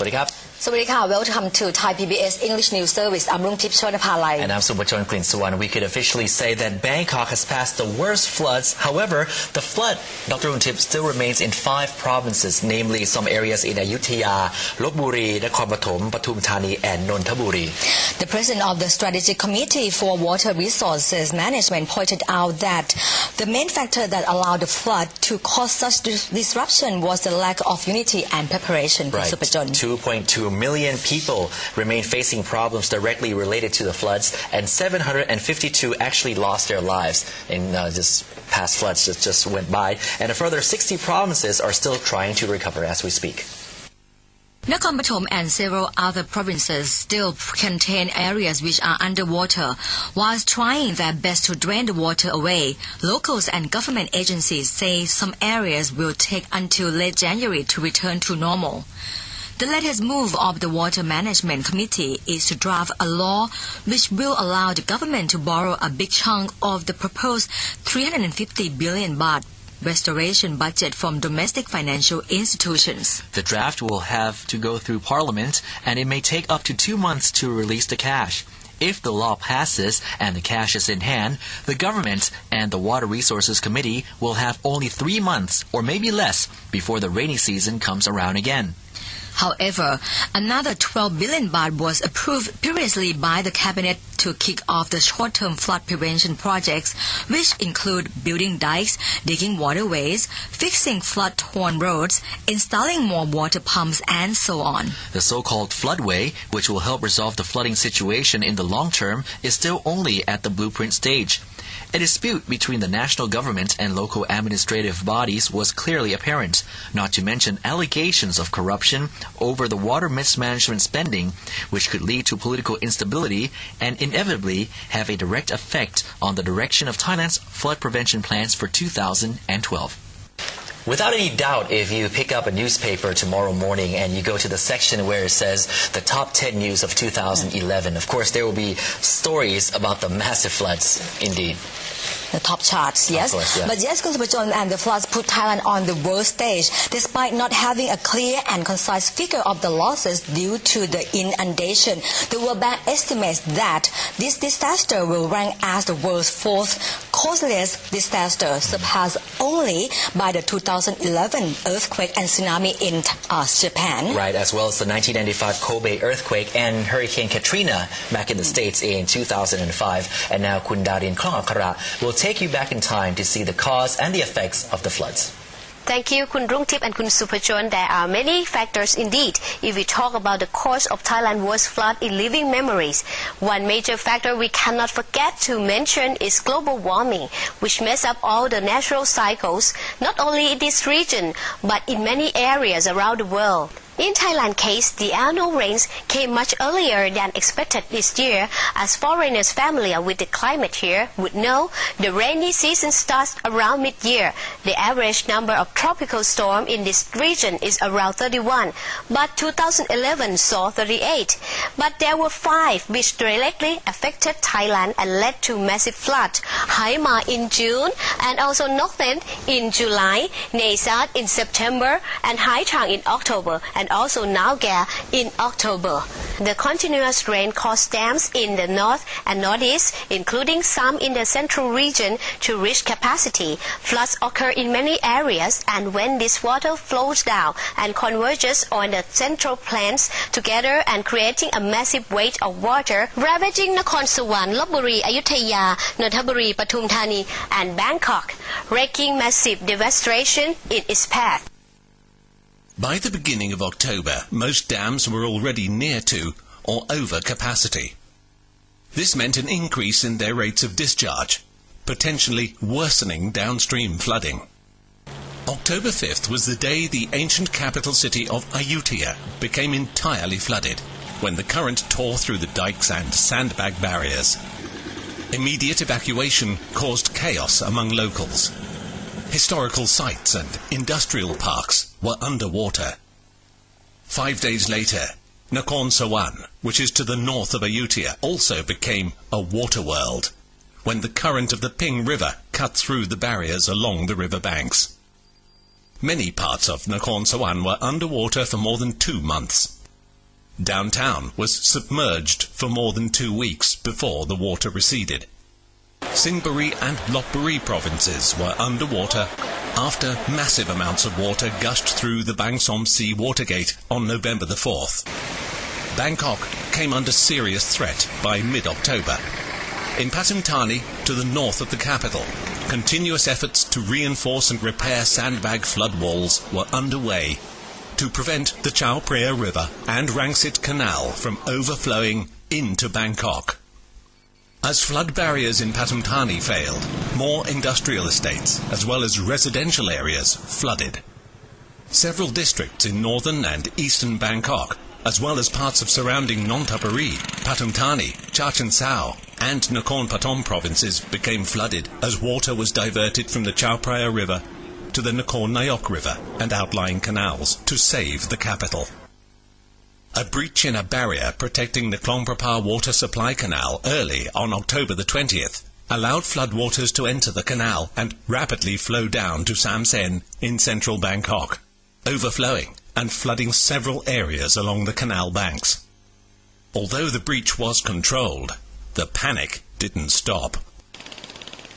วัสดีครับ สวัสดีค่ะ Welcome to ThaiPBS English News Service. I'm Rungtip Chonapalai. And I'm Subhajon Klinsuwan. We could officially say that Bangkok has passed the worst floods. However, the flood, Dr. Rungtip, still remains in 5 provinces, namely some areas in Ayutthaya, Lopburi, Nakhon Pathom, Pathum Thani, and Nonthaburi. The president of the Strategic Committee for Water Resources Management pointed out that the main factor that allowed the flood to cause such disruption was the lack of unity and preparation. Right. 2.2 million people remain facing problems directly related to the floods, and 752 actually lost their lives in this past floods that just went by, and a further 60 provinces are still trying to recover as we speak. Nakhon Pathom and several other provinces still contain areas which are underwater. Whilst trying their best to drain the water away, locals and government agencies say some areas will take until late January to return to normal. The latest move of the Water Management Committee is to draft a law which will allow the government to borrow a big chunk of the proposed 350 billion baht restoration budget from domestic financial institutions. The draft will have to go through Parliament, and it may take up to 2 months to release the cash. If the law passes and the cash is in hand, the government and the Water Resources Committee will have only 3 months or maybe less before the rainy season comes around again. However, another 12 billion baht was approved previously by the cabinet to kick off the short-term flood prevention projects, which include building dikes, digging waterways, fixing flood-torn roads, installing more water pumps, and so on. The so-called floodway, which will help resolve the flooding situation in the long term, is still only at the blueprint stage. A dispute between the national government and local administrative bodies was clearly apparent, not to mention allegations of corruption over the water mismanagement spending, which could lead to political instability and inevitably have a direct effect on the direction of Thailand's flood prevention plans for 2012. Without any doubt, if you pick up a newspaper tomorrow morning and you go to the section where it says the top 10 news of 2011, of course there will be stories about the massive floods, indeed. The top charts, yes. Of course, yeah. But yes, Khun and the floods put Thailand on the world stage, despite not having a clear and concise figure of the losses due to the inundation. The World Bank estimates that this disaster will rank as the world's 4th costliest disaster, surpassed only by the 2011 earthquake and tsunami in Japan. Right, as well as the 1995 Kobe earthquake and Hurricane Katrina back in the States in 2005. And now Khun Darin Klongakara will take you back in time to see the cause and the effects of the floods. Thank you, Khun Rungtip and Khun Subhajon. There are many factors indeed if we talk about the cause of Thailand's worst flood in living memories. One major factor we cannot forget to mention is global warming, which messes up all the natural cycles, not only in this region, but in many areas around the world. In Thailand's case, the annual rains came much earlier than expected this year. As foreigners familiar with the climate here would know, the rainy season starts around mid-year. The average number of tropical storms in this region is around 31, but 2011 saw 38. But there were 5 which directly affected Thailand and led to massive flood. Haima in June, and also Northern in July, Naysat in September, and Hai Trang in October, and also Naugea in October. The continuous rain caused dams in the north and northeast, including some in the central region, to reach capacity. Floods occur in many areas, and when this water flows down and converges on the central plains together and creating a massive weight of water, ravaging Nakhon Sawan, Lopburi, Ayutthaya, Nonthaburi, Pathum Thani, and Bangkok, wreaking massive devastation in its path. By the beginning of October, most dams were already near to or over capacity. This meant an increase in their rates of discharge, potentially worsening downstream flooding. October 5th was the day the ancient capital city of Ayutthaya became entirely flooded, when the current tore through the dikes and sandbag barriers. Immediate evacuation caused chaos among locals. Historical sites and industrial parks were underwater. 5 days later, Nakhon Sawan, which is to the north of Ayutthaya, also became a water world, when the current of the Ping River cut through the barriers along the river banks. Many parts of Nakhon Sawan were underwater for more than 2 months. Downtown was submerged for more than 2 weeks before the water receded. Singapore and Lopburi provinces were underwater after massive amounts of water gushed through the Bang Som Sea Watergate on November the 4th. Bangkok came under serious threat by mid-October. In Pathum Thani, to the north of the capital, continuous efforts to reinforce and repair sandbag flood walls were underway to prevent the Chao Phraya River and Rangsit Canal from overflowing into Bangkok. As flood barriers in Pathum Thani failed, more industrial estates as well as residential areas flooded. Several districts in northern and eastern Bangkok, as well as parts of surrounding Nonthaburi, Pathum Thani, Chachoengsao and Nakhon Pathom provinces became flooded as water was diverted from the Chao Phraya River to the Nakhon Nayok River and outlying canals to save the capital. A breach in a barrier protecting the Klong Prapha water supply canal early on October the 20th allowed floodwaters to enter the canal and rapidly flow down to Sam Sen in central Bangkok, overflowing and flooding several areas along the canal banks. Although the breach was controlled, the panic didn't stop.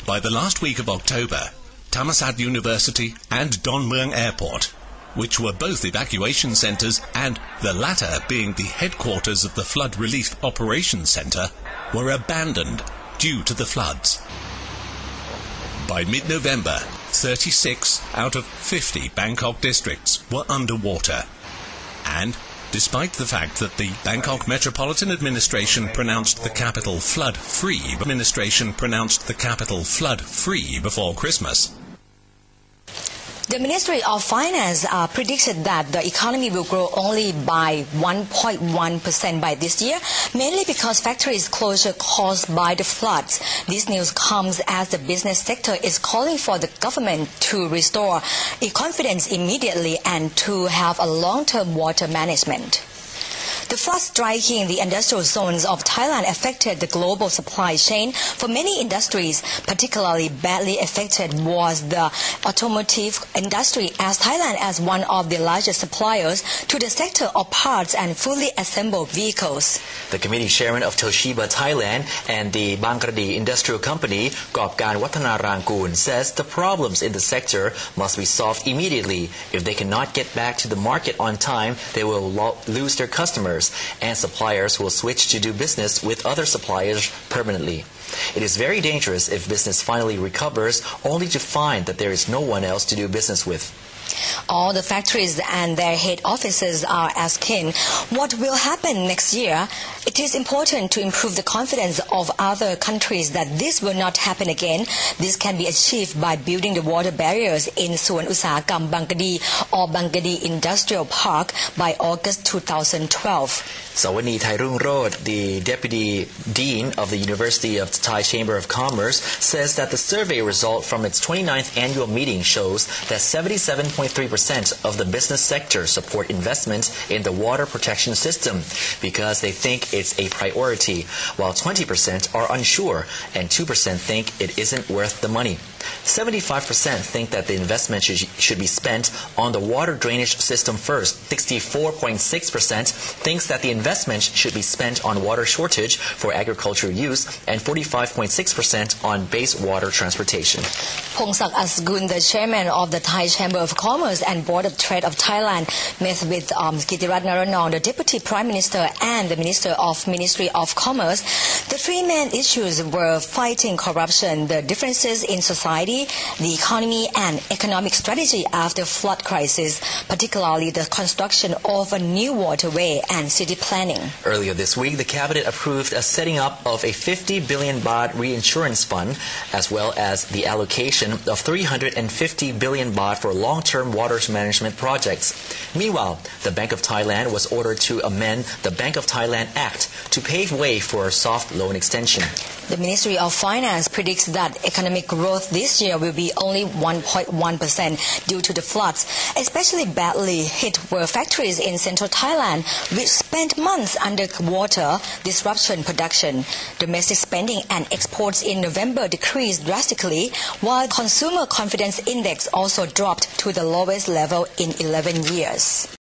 By the last week of October, Thammasat University and Don Mueang Airport, which were both evacuation centres and the latter being the headquarters of the Flood Relief Operations Centre, were abandoned due to the floods. By mid-November, 36 out of 50 Bangkok districts were underwater. And, despite the fact that the Bangkok Metropolitan Administration pronounced the capital flood-free before Christmas, the Ministry of Finance predicted that the economy will grow only by 1.1% by this year, mainly because factories closure caused by the floods. This news comes as the business sector is calling for the government to restore confidence immediately and to have a long-term water management. The floods striking the industrial zones of Thailand affected the global supply chain. For many industries, particularly badly affected was the automotive industry, as Thailand as one of the largest suppliers to the sector of parts and fully assembled vehicles. The committee chairman of Toshiba Thailand and the Bangkradi Industrial Company, Gopkan Wattanarangkoon, says the problems in the sector must be solved immediately. If they cannot get back to the market on time, they will lose their customers, and suppliers will switch to do business with other suppliers permanently. It is very dangerous if business finally recovers only to find that there is no one else to do business with. All the factories and their head offices are asking what will happen next year. It is important to improve the confidence of other countries that this will not happen again. This can be achieved by building the water barriers in Suan Usahakam Bangkadi or Bangkadi Industrial Park by August 2012. Sawani Thairungrod, the Deputy Dean of the University of Thai Chamber of Commerce, says that the survey result from its 29th annual meeting shows that 77.3% of the business sector support investment in the water protection system because they think it's a priority, while 20% are unsure and 2% think it isn't worth the money. 75% think that the investment should be spent on the water drainage system first. 64.6% thinks that the investment should be spent on water shortage for agricultural use, and 45.6% on base water transportation. Phongsak Asgun, the chairman of the Thai Chamber of Commerce and Board of Trade of Thailand, met with Kitirat Naranong, the Deputy Prime Minister and the Minister of Ministry of Commerce. The three main issues were fighting corruption, the differences in society, the economy and economic strategy after flood crisis, particularly the construction of a new waterway and city planning. Earlier this week, the Cabinet approved a setting up of a 50 billion baht reinsurance fund, as well as the allocation of 350 billion baht for long-term water management projects. Meanwhile, the Bank of Thailand was ordered to amend the Bank of Thailand Act to pave way for a soft loan extension. The Ministry of Finance predicts that economic growth this year will be only 1.1% due to the floods. Especially badly hit were factories in central Thailand, which spent months under water, disruption production. Domestic spending and exports in November decreased drastically, while consumer confidence index also dropped to the lowest level in 11 years.